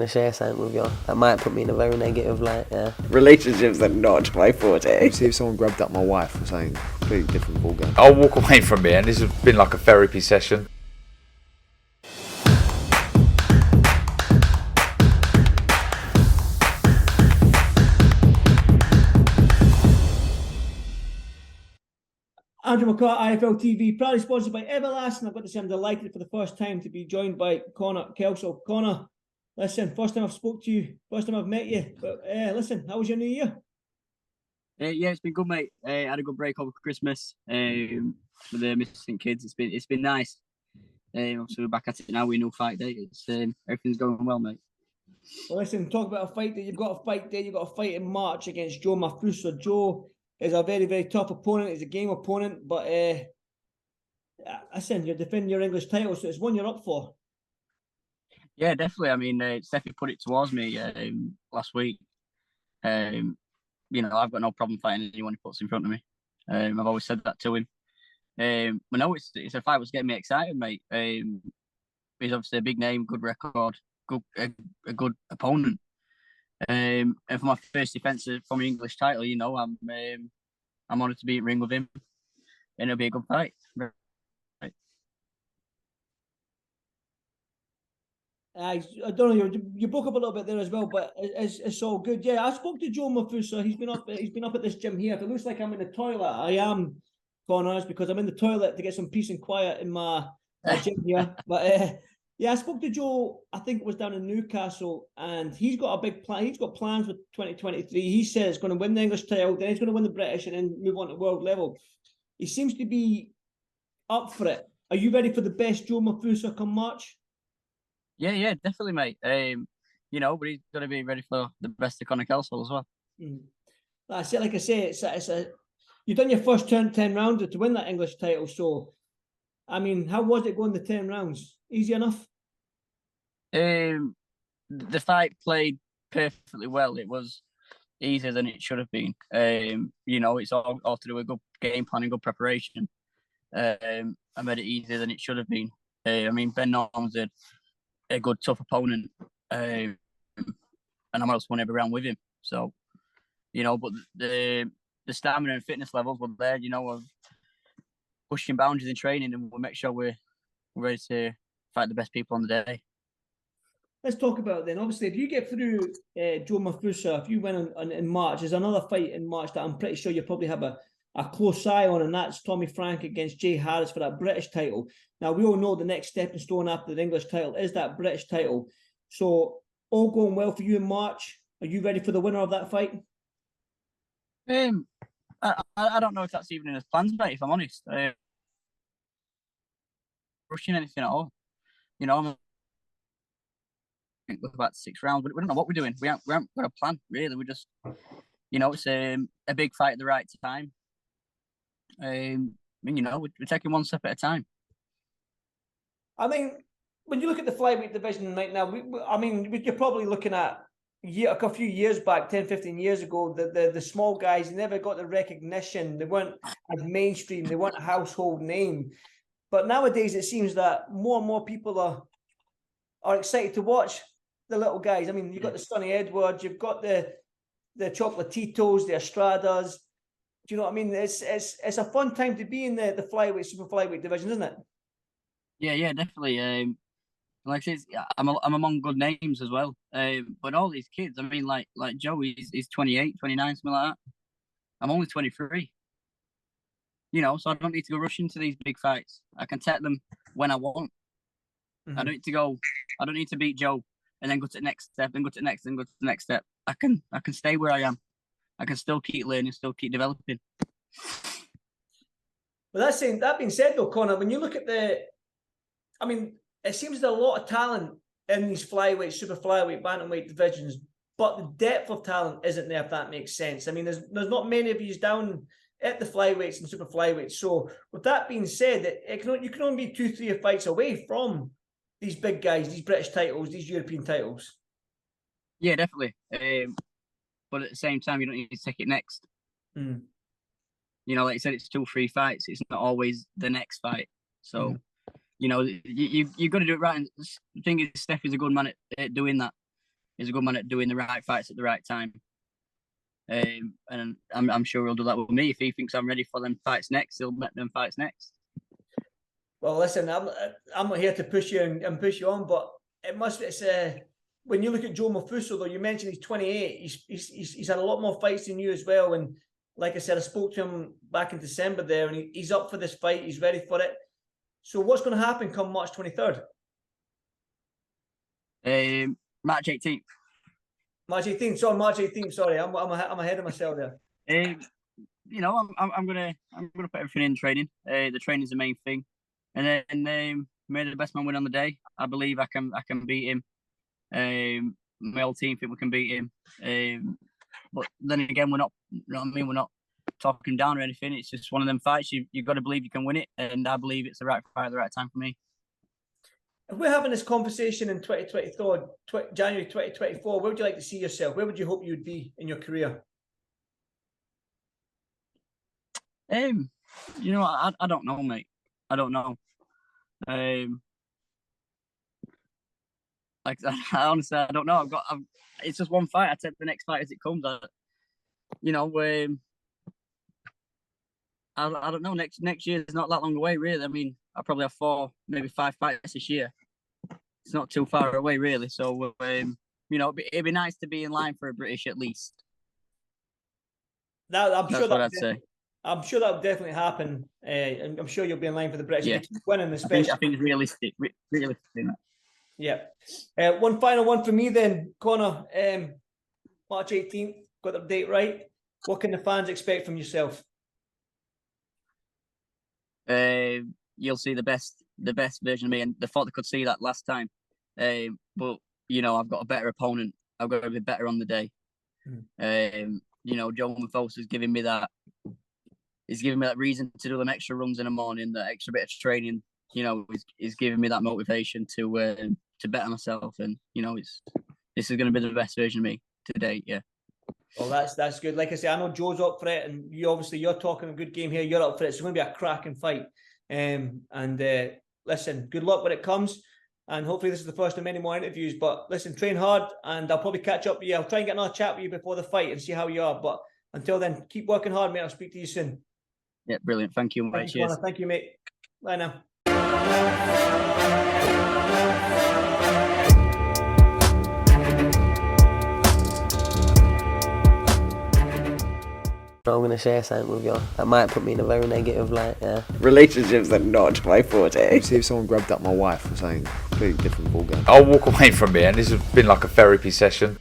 to share something with you. That might put me in a very negative light, yeah. Relationships are not my forte. See if someone grabbed up my wife or something completely different ballgame. I'll walk away from here, and this has been like a therapy session. Andrew McCART, IFL TV, proudly sponsored by Everlast. I've got to say I'm delighted for the first time to be joined by Connor Kelsall. Connor, listen, first time I've spoke to you, first time I've met you. But listen, how was your New Year? Yeah, it's been good, mate. I had a good break over Christmas with the missing kids. It's been nice. Obviously we're back at it now. We know fight day. It's everything's going well, mate. Well, listen, talk about a fight that you've got a fight there. You've got a fight in March against Joe Maphosa. Joe is a very, very tough opponent. He's a game opponent, but listen, you're defending your English title, so it's one you're up for. Yeah, definitely. I mean, Steffi put it towards me last week. I've got no problem fighting anyone he puts in front of me. I've always said that to him. But no, it's a fight that's getting me excited, mate. He's obviously a big name, good record, a good opponent. And for my first defence from the English title, I'm honoured to be in ring with him, and it'll be a good fight. Right. I don't know. You broke up a little bit there as well, but it's all good. Yeah, I spoke to Joe Maphosa. He's been up at this gym here. If it looks like I'm in the toilet, I am, Connors, because I'm in the toilet to get some peace and quiet in my gym here. But yeah, I spoke to Joe. I think it was down in Newcastle, and he's got a big plan. He's got plans for 2023. He says he's going to win the English title, then he's going to win the British, and then move on to world level. He seems to be up for it. Are you ready for the best Joe Maphosa come March? Yeah, definitely, mate. But he's got to be ready for the best of Connor Kelsall as well. That's it. Like I say, you've done your first 10 rounds to win that English title. So, I mean, how was it going the 10 rounds? Easy enough? The fight played perfectly well. It was easier than it should have been. It's all to do with good game planning, good preparation. I made it easier than it should have been. Ben Norm's a good, tough opponent, and I'm also won every round with him. So, but the stamina and fitness levels were there. Of pushing boundaries in training, and we'll make sure we're ready to fight the best people on the day. Let's talk about it then. Obviously, if you get through Joe Maphosa, if you win in March, there's another fight in March that I'm pretty sure you probably have a close eye on, and that's Tommy Frank against Jay Harris for that British title. Now, we all know the next stepping stone after the English title is that British title. So, all going well for you in March. Are you ready for the winner of that fight? I don't know if that's even in his plans, mate, if I'm honest. Rushing anything at all. I'm about 6 rounds, but we don't know what we're doing. We haven't got a plan, really. We just, it's a big fight at the right time. We're taking one step at a time. I mean, when you look at the flyweight division right now, you're probably looking at a few years back, 10, 15 years ago, the small guys never got the recognition. They weren't as mainstream. They weren't a household name. But nowadays, it seems that more and more people are excited to watch the little guys. I mean, you've got the Sonny Edwards, you've got the Chocolatitos, the Estradas. Do you know what I mean? It's a fun time to be in the flyweight, super flyweight division, isn't it? Yeah, definitely. Like I said, I'm among good names as well. But all these kids, I mean, like Joe, he's 28, 29, something like that. I'm only 23. So I don't need to go rush into these big fights. I can take them when I want. I don't need to beat Joe and then go to the next step, and go to the next, and go to the next step. I can stay where I am. I can still keep learning, still keep developing. But that being said, though, Connor, when you look at it seems there's a lot of talent in these flyweight, super flyweight, bantamweight divisions, but the depth of talent isn't there, if that makes sense. I mean, there's not many of you down at the flyweights and super flyweights. So with that being said, you can only be 2-3 fights away from these big guys, these British titles, these European titles. Yeah, definitely. But at the same time, you don't need to take it next. Like I said, it's 2-3 fights. It's not always the next fight. So, you've got to do it right. And the thing is, Steph is a good man at doing that. He's a good man at doing the right fights at the right time. And I'm sure he'll do that with me. If he thinks I'm ready for them fights next, he'll make them fights next. Well, listen, I'm not here to push you and push you on, but it's when you look at Joe Maphosa, though, you mentioned he's 28. He's had a lot more fights than you as well. And like I said, I spoke to him back in December there, and he's up for this fight. He's ready for it. So what's going to happen come March 23rd? March 18th. March 18th. Sorry, March 18th. Sorry, I'm ahead of myself there. You know, I'm gonna put everything in training. The training's the main thing, and then may the best man win on the day. I believe I can beat him. My whole team think we can beat him. But then again, we're not. You know what I mean? We're not talking down or anything. It's just one of them fights. You got to believe you can win it, and I believe it's the right fight at the right time for me. If we're having this conversation in January 2024, where would you like to see yourself? Where would you hope you would be in your career? You know, I don't know, mate. I don't know. Like honestly, I don't know. It's just one fight. I take the next fight as it comes. You know, I don't know. Next year is not that long away, really. I mean, I probably have 4, maybe 5 fights this year. It's not too far away, really. So, you know, it'd be nice to be in line for a British at least. I'm sure what I'd say. I'm sure that will definitely happen. And I'm sure you'll be in line for the British. Yeah. Keep winning, especially. I think it's realistic. Yeah. One final one for me then, Connor. March 18th, got the date right. What can the fans expect from yourself? You'll see the best version of me, and they thought they could see that last time. But you know, I've got a better opponent. I've got to be better on the day. You know, Joe Maphosa is giving me that. He's giving me that reason to do them extra runs in the morning, that extra bit of training. You know, he's giving me that motivation to better myself, and you know, this is going to be the best version of me to date. Yeah. Well, that's good. Like I say, I know Joe's up for it, and you're talking a good game here. You're up for it. It's going to be a cracking fight. Listen, good luck when it comes, and hopefully this is the first of many more interviews. But listen, train hard, and I'll probably catch up with you. I'll try and get another chat with you before the fight and see how you are. But until then, keep working hard, mate. I'll speak to you soon. Yeah, brilliant. Thank you, mate. Cheers. Connor. Thank you, mate. Bye now. I'm going to share something with you. That might put me in a very negative light, yeah. Relationships are not my forte. See if someone grabbed up my wife or something, completely different ballgame. I'll walk away from it, and this has been like a therapy session.